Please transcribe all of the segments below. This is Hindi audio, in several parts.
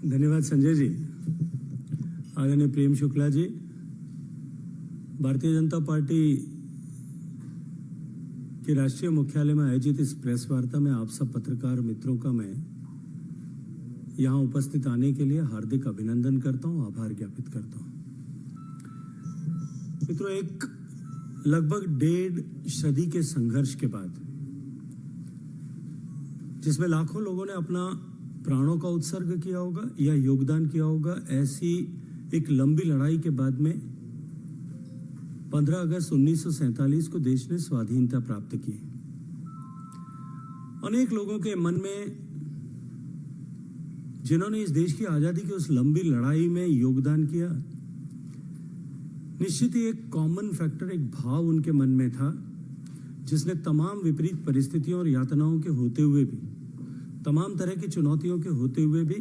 धन्यवाद संजय जी। आदरणीय प्रेम शुक्ला जी, भारतीय जनता पार्टी के राष्ट्रीय मुख्यालय में आयोजित इस प्रेस वार्ता में आप सब पत्रकार मित्रों का मैं यहां उपस्थित आने के लिए हार्दिक अभिनंदन करता हूं, आभार ज्ञापित करता हूं। मित्रों, एक लगभग 1.5 सदी के संघर्ष के बाद, जिसमें लाखों लोगों ने अपना प्राणों का उत्सर्ग किया होगा या योगदान किया होगा, ऐसी एक लंबी लड़ाई के बाद में 15 अगस्त 1947 को देश ने स्वाधीनता प्राप्त की। अनेक लोगों के मन में, जिन्होंने इस देश की आजादी की उस लंबी लड़ाई में योगदान किया, निश्चित ही एक कॉमन फैक्टर, एक भाव उनके मन में था, जिसने तमाम विपरीत परिस्थितियों और यातनाओं के होते हुए भी, तमाम तरह की चुनौतियों के होते हुए भी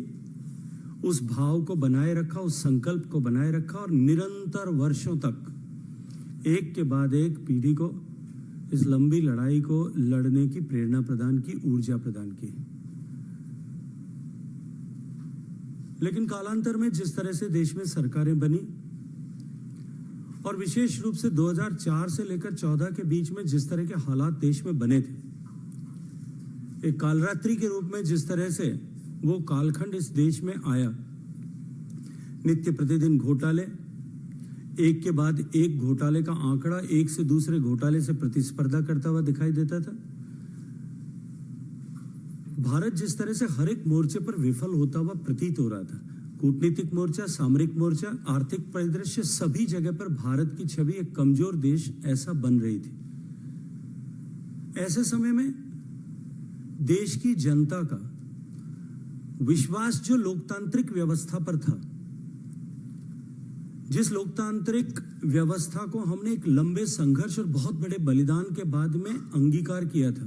उस भाव को बनाए रखा, उस संकल्प को बनाए रखा और निरंतर वर्षों तक एक के बाद एक पीढ़ी को इस लंबी लड़ाई को लड़ने की प्रेरणा प्रदान की, ऊर्जा प्रदान की। लेकिन कालांतर में जिस तरह से देश में सरकारें बनी और विशेष रूप से 2004 से लेकर 14 के बीच में जिस तरह के हालात देश में बने थे, एक कालरात्रि के रूप में जिस तरह से वो कालखंड इस देश में आया, नित्य प्रतिदिन घोटाले, एक के बाद एक घोटाले का आंकड़ा एक से दूसरे घोटाले से प्रतिस्पर्धा करता हुआ दिखाई देता था। भारत जिस तरह से हर एक मोर्चे पर विफल होता हुआ प्रतीत हो रहा था, कूटनीतिक मोर्चा, सामरिक मोर्चा, आर्थिक परिदृश्य, सभी जगह पर भारत की छवि एक कमजोर देश ऐसा बन रही थी। ऐसे समय में देश की जनता का विश्वास जो लोकतांत्रिक व्यवस्था पर था, जिस लोकतांत्रिक व्यवस्था को हमने एक लंबे संघर्ष और बहुत बड़े बलिदान के बाद में अंगीकार किया था,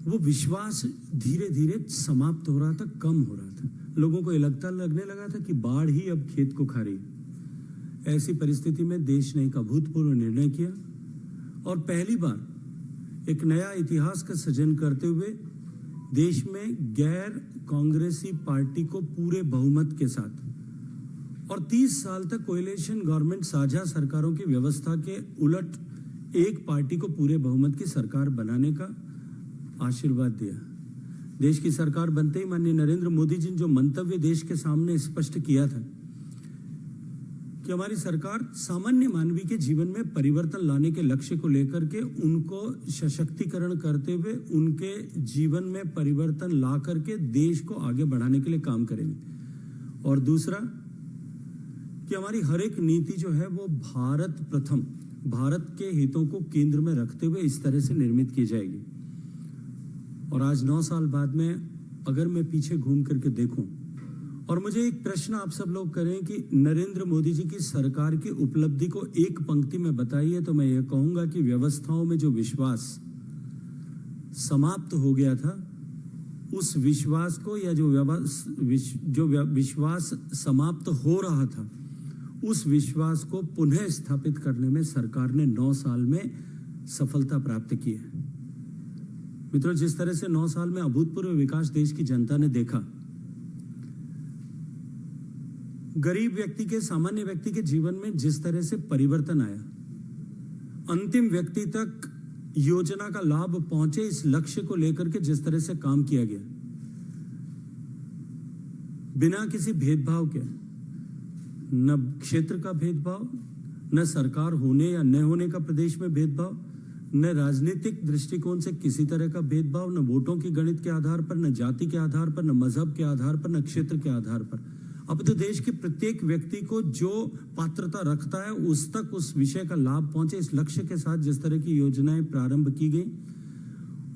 वो विश्वास धीरे धीरे समाप्त हो रहा था, कम हो रहा था। लोगों को ये लगने लगा था कि बाढ़ ही अब खेत को खा रही। ऐसी परिस्थिति में देश ने एक अभूतपूर्व निर्णय किया और पहली बार एक नया इतिहास का सृजन करते हुए देश में गैर कांग्रेसी पार्टी को पूरे बहुमत के साथ और 30 साल तक कोएलिशन गवर्नमेंट, साझा सरकारों की व्यवस्था के उलट एक पार्टी को पूरे बहुमत की सरकार बनाने का आशीर्वाद दिया। देश की सरकार बनते ही माननीय नरेंद्र मोदी जी ने जो मंतव्य देश के सामने स्पष्ट किया था कि हमारी सरकार सामान्य मानवी के जीवन में परिवर्तन लाने के लक्ष्य को लेकर के उनको सशक्तिकरण करते हुए उनके जीवन में परिवर्तन ला करके देश को आगे बढ़ाने के लिए काम करेंगे। और दूसरा कि हमारी हर एक नीति जो है वो भारत प्रथम, भारत के हितों को केंद्र में रखते हुए इस तरह से निर्मित की जाएगी। और आज 9 साल बाद में अगर मैं पीछे घूम करके देखूं और मुझे एक प्रश्न आप सब लोग करें कि नरेंद्र मोदी जी की सरकार की उपलब्धि को एक पंक्ति में बताइए, तो मैं ये कहूंगा कि व्यवस्थाओं में जो विश्वास समाप्त हो गया था, उस विश्वास को या जो विश्वास समाप्त हो रहा था, उस विश्वास को पुनः स्थापित करने में सरकार ने 9 साल में सफलता प्राप्त की है। मित्रों, जिस तरह से 9 साल में अभूतपूर्व विकास देश की जनता ने देखा, गरीब व्यक्ति के, सामान्य व्यक्ति के जीवन में जिस तरह से परिवर्तन आया, अंतिम व्यक्ति तक योजना का लाभ पहुंचे, इस लक्ष्य को लेकर के जिस तरह से काम किया गया, बिना किसी भेदभाव के, न क्षेत्र का भेदभाव, न सरकार होने या न होने का प्रदेश में भेदभाव, न राजनीतिक दृष्टिकोण से किसी तरह का भेदभाव, न वोटों की गणित के आधार पर, न जाति के आधार पर, न मजहब के आधार पर, न क्षेत्र के आधार पर। अब तो देश के प्रत्येक व्यक्ति को जो पात्रता रखता है उस तक उस विषय का लाभ पहुंचे, इस लक्ष्य के साथ जिस तरह की योजनाएं प्रारंभ की गई,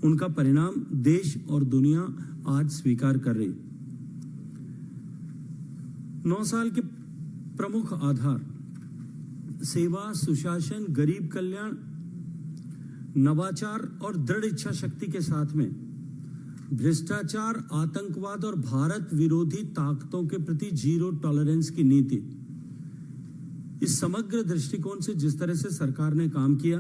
उनका परिणाम देश और दुनिया आज स्वीकार कर रही। 9 साल के प्रमुख आधार सेवा, सुशासन, गरीब कल्याण, नवाचार और दृढ़ इच्छा शक्ति के साथ में भ्रष्टाचार, आतंकवाद और भारत विरोधी ताकतों के प्रति जीरो टॉलरेंस की नीति, इस समग्र दृष्टिकोण से जिस तरह से सरकार ने काम किया,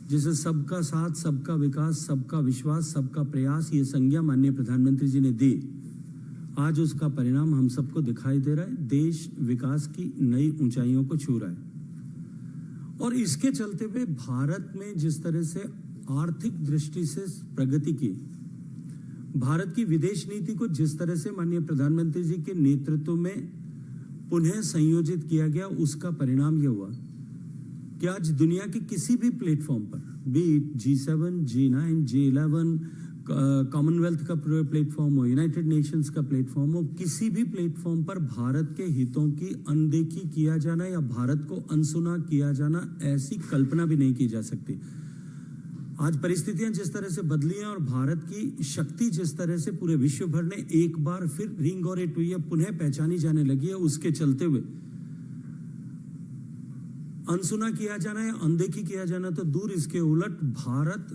जिसे सबका साथ, सबका विकास, सबका विश्वास, सबका प्रयास, ये संज्ञा माननीय प्रधानमंत्री जी ने दी, आज उसका परिणाम हम सबको दिखाई दे रहा है। देश विकास की नई ऊंचाइयों को छू रहा है और इसके चलते हुए भारत में जिस तरह से आर्थिक दृष्टि से प्रगति की, भारत की विदेश नीति को जिस तरह से माननीय प्रधानमंत्री जी के नेतृत्व में पुनः संयोजित किया गया, उसका परिणाम यह हुआ कि आज दुनिया के किसी भी प्लेटफॉर्म पर, B it G7, G9, G11, Commonwealth का प्लेटफॉर्म हो, यूनाइटेड नेशंस का प्लेटफॉर्म हो, किसी भी प्लेटफॉर्म पर भारत के हितों की अनदेखी किया जाना या भारत को अनसुना किया जाना, ऐसी कल्पना भी नहीं की जा सकती। आज परिस्थितियां जिस तरह से बदली हैं और भारत की शक्ति जिस तरह से पूरे विश्व भर ने एक बार फिर रिंगोरेट हुई है, पुनः पहचानी जाने लगी है, उसके चलते हुए अनसुना किया जाना या अनदेखी किया जाना तो दूर, इसके उलट भारत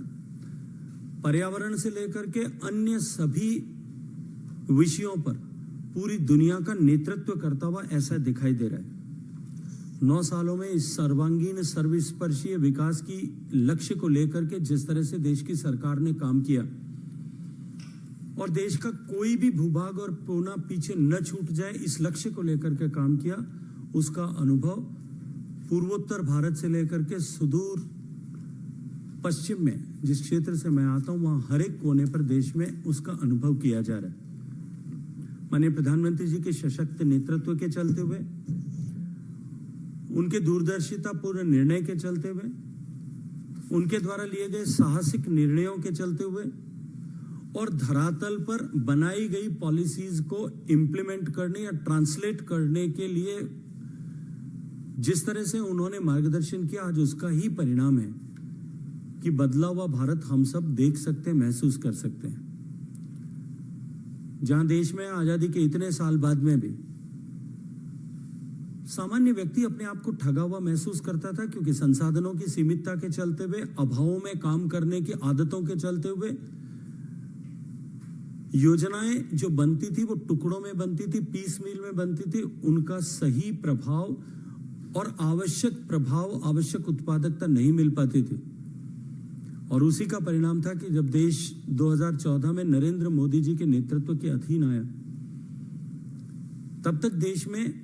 पर्यावरण से लेकर के अन्य सभी विषयों पर पूरी दुनिया का नेतृत्व करता हुआ ऐसा दिखाई दे रहा है। 9 सालों में इस सर्वांगीण सर्वस्पर्शीय विकास की लक्ष्य को लेकर के जिस तरह से देश की सरकार ने काम किया और देश का कोई भी भूभाग और कोना पीछे न छूट जाए, इस लक्ष्य को लेकर के काम किया, उसका अनुभव पूर्वोत्तर भारत से लेकर के सुदूर पश्चिम में जिस क्षेत्र से मैं आता हूं, वहां हर एक कोने पर देश में उसका अनुभव किया जा रहा है। माननीय प्रधानमंत्री जी के सशक्त नेतृत्व के चलते हुए, उनके दूरदर्शितापूर्ण निर्णय के चलते हुए, उनके द्वारा लिए गए साहसिक निर्णयों के चलते हुए और धरातल पर बनाई गई पॉलिसीज को इम्प्लीमेंट करने या ट्रांसलेट करने के लिए जिस तरह से उन्होंने मार्गदर्शन किया, आज उसका ही परिणाम है कि बदला हुआ भारत हम सब देख सकते हैं, महसूस कर सकते हैं। जहां देश में आजादी के इतने साल बाद में भी सामान्य व्यक्ति अपने आप को ठगा हुआ महसूस करता था, क्योंकि संसाधनों की सीमितता के चलते हुए, अभावों में काम करने की आदतों के चलते हुए, योजनाएं जो बनती थी वो टुकड़ों में बनती थी, पीस मील में बनती थी, उनका सही प्रभाव और आवश्यक उत्पादकता नहीं मिल पाती थी। और उसी का परिणाम था कि जब देश 2014 में नरेंद्र मोदी जी के नेतृत्व के अधीन आया, तब तक देश में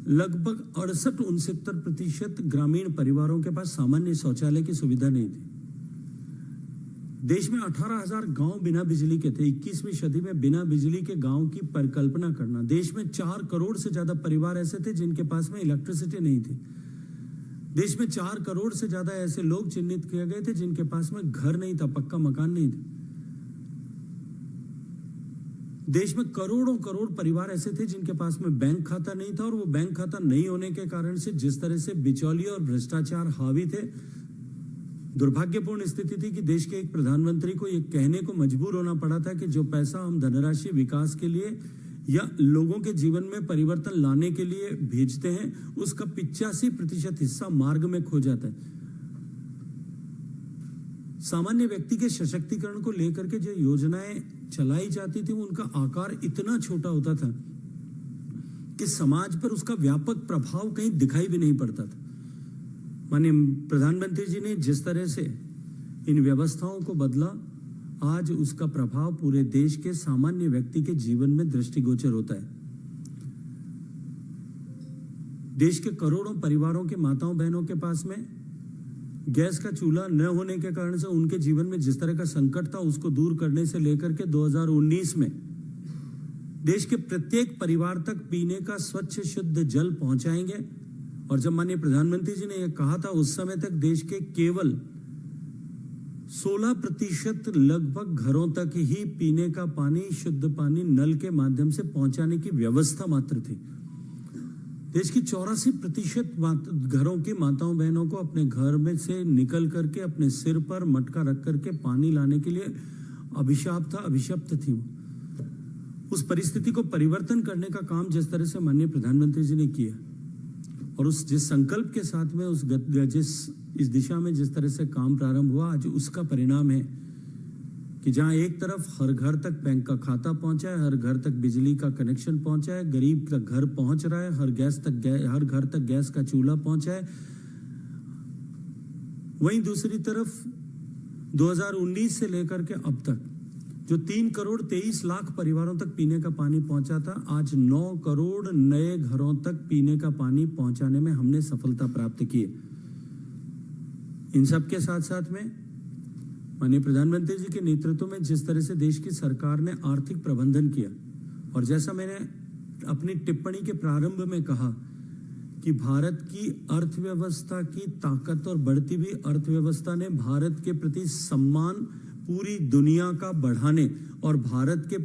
लगभग 68-69% ग्रामीण परिवारों के पास सामान्य शौचालय की सुविधा नहीं थी। देश में 18,000 गांव बिना बिजली के थे। 21वीं सदी में बिना बिजली के गांव की परिकल्पना करना। देश में 4 करोड़ से ज्यादा परिवार ऐसे थे जिनके पास में इलेक्ट्रिसिटी नहीं थी। देश में 4 करोड़ से ज्यादा ऐसे लोग चिन्हित किए गए थे जिनके पास में घर नहीं था, पक्का मकान नहीं था। देश में करोड़ों करोड़ परिवार ऐसे थे जिनके पास में बैंक खाता नहीं था, और वो बैंक खाता नहीं होने के कारण से जिस तरह से बिचौलिए और भ्रष्टाचार हावी थे, दुर्भाग्यपूर्ण स्थिति थी कि देश के एक प्रधानमंत्री को ये कहने को मजबूर होना पड़ा था कि जो पैसा हम धनराशि विकास के लिए या लोगों के जीवन में परिवर्तन लाने के लिए भेजते हैं, उसका 85% हिस्सा मार्ग में खो जाता है। सामान्य व्यक्ति के सशक्तिकरण को लेकर के जो योजनाएं चलाई जाती थी, उनका आकार इतना छोटा होता था कि समाज पर उसका व्यापक प्रभाव कहीं दिखाई भी नहीं पड़ता था। माननीय प्रधानमंत्री जी ने जिस तरह से इन व्यवस्थाओं को बदला, आज उसका प्रभाव पूरे देश के सामान्य व्यक्ति के जीवन में दृष्टिगोचर होता है। देश के करोड़ों परिवारों के माताओं बहनों के पास में गैस का चूल्हा न होने के कारण से उनके जीवन में जिस तरह का संकट था, उसको दूर करने से लेकर के 2019 में देश के प्रत्येक परिवार तक पीने का स्वच्छ शुद्ध जल पहुंचाएंगे। और जब माननीय प्रधानमंत्री जी ने यह कहा था, उस समय तक देश के केवल 16% लगभग घरों तक ही पीने का पानी, शुद्ध पानी नल के माध्यम से पहुंचाने की व्यवस्था मात्र थी। देश की 84% घरों की माताओं बहनों को अपने घर में से निकल करके अपने सिर पर मटका रख करके पानी लाने के लिए अभिशप्त थी। उस परिस्थिति को परिवर्तन करने का काम जिस तरह से माननीय प्रधानमंत्री जी ने किया, और उस जिस संकल्प के साथ में इस दिशा में जिस तरह से काम प्रारंभ हुआ, आज उसका परिणाम है कि जहां एक तरफ हर घर तक बैंक का खाता पहुंचा है, हर घर तक बिजली का कनेक्शन पहुंचा है, गरीब तक घर पहुंच रहा है, हर घर तक गैस का चूल्हा पहुंचा है, वहीं दूसरी तरफ 2019 से लेकर के अब तक जो 3 करोड़ 23 लाख परिवारों तक पीने का पानी पहुंचा था, आज 9 करोड़ नए घरों तक पीने का पानी पहुंचाने में हमने सफलता प्राप्त की है। इन सब के साथ साथ में माननीय प्रधानमंत्री जी के नेतृत्व में जिस तरह से देश की सरकार ने आर्थिक प्रबंधन किया, और जैसा मैंने अपनी टिप्पणी के प्रारंभ में कहा कि भारत की अर्थव्यवस्था की ताकत और बढ़ती हुई अर्थव्यवस्था ने भारत के प्रति सम्मान पूरी दुनिया का बढ़ाने और भारत के